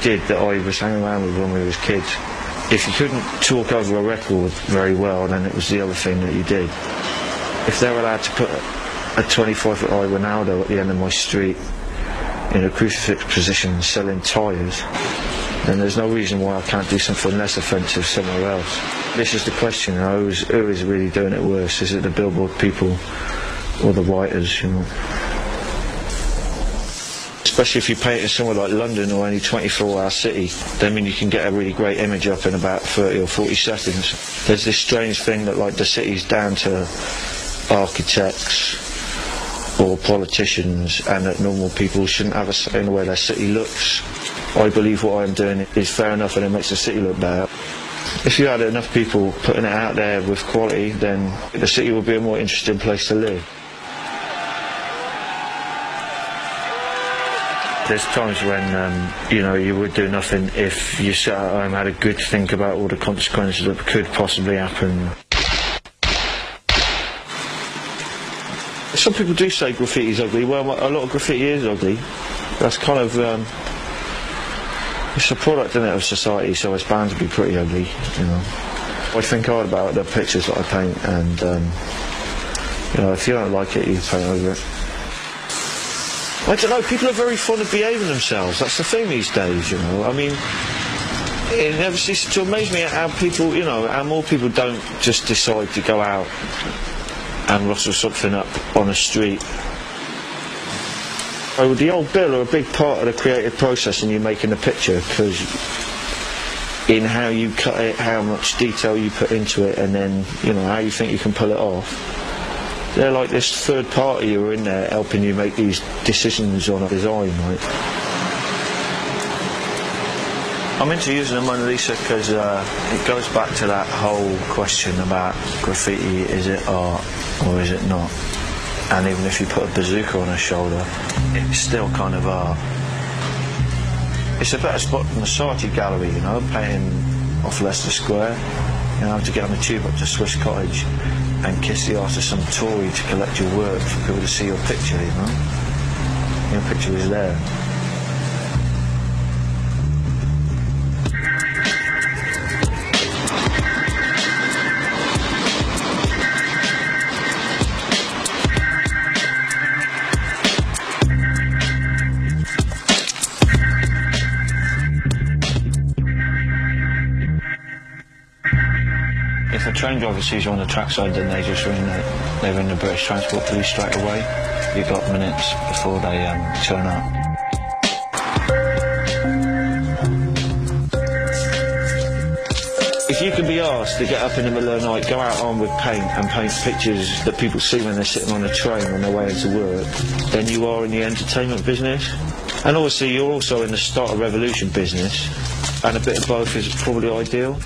kid that I was hanging around with when we was kids. If you couldn't talk over a record very well, then it was the other thing that you did. If they were allowed to put a 25-foot high Ronaldo at the end of my street in a crucifix position selling tyres, then there's no reason why I can't do something less offensive somewhere else. This is the question, you know, who is really doing it worse? Is it the billboard people or the writers, you know? Especially if you paint it somewhere like London or any 24-hour city, then you can get a really great image up in about 30 or 40 seconds. There's this strange thing that like the city's down to architects or politicians, and that normal people shouldn't have a say in the way their city looks. I believe what I'm doing is fair enough and it makes the city look better. If you had enough people putting it out there with quality, then the city would be a more interesting place to live. There's times when, you know, you would do nothing if you sat at home and had a good think about all the consequences that could possibly happen. Some people do say graffiti's ugly. Well, a lot of graffiti is ugly. That's kind of, it's a product, isn't it, of society, so it's bound to be pretty ugly, you know. I think hard about the pictures that I paint, and, you know, if you don't like it, you paint over it. I don't know, people are very fond of behaving themselves. That's the thing these days, you know. I mean, it never ceases to amaze me how people, you know, how more people don't just decide to go out and rustle something up on a street. Oh, the old bill are a big part of the creative process in you making a picture, because in how you cut it, how much detail you put into it, and then, you know, how you think you can pull it off. They're like this third party who are in there helping you make these decisions on a design, right? I'm into using a Mona Lisa because it goes back to that whole question about graffiti, is it art or is it not? And even if you put a bazooka on her shoulder, it's still kind of art. It's a better spot than the Saatchi Gallery, you know, painting off Leicester Square. You know, I have to get on the tube up to Swiss Cottage and kiss the arse of some Tory to collect your work for people to see your picture, you know? Your picture is there. If a train driver sees you on the trackside, then they just ring they ring the British Transport Police straight away. You've got minutes before they turn up. If you can be asked to get up in the middle of the night, go out armed with paint and paint pictures that people see when they're sitting on a train on their way into work, then you are in the entertainment business. And obviously you're also in the Start a Revolution business, and a bit of both is probably ideal.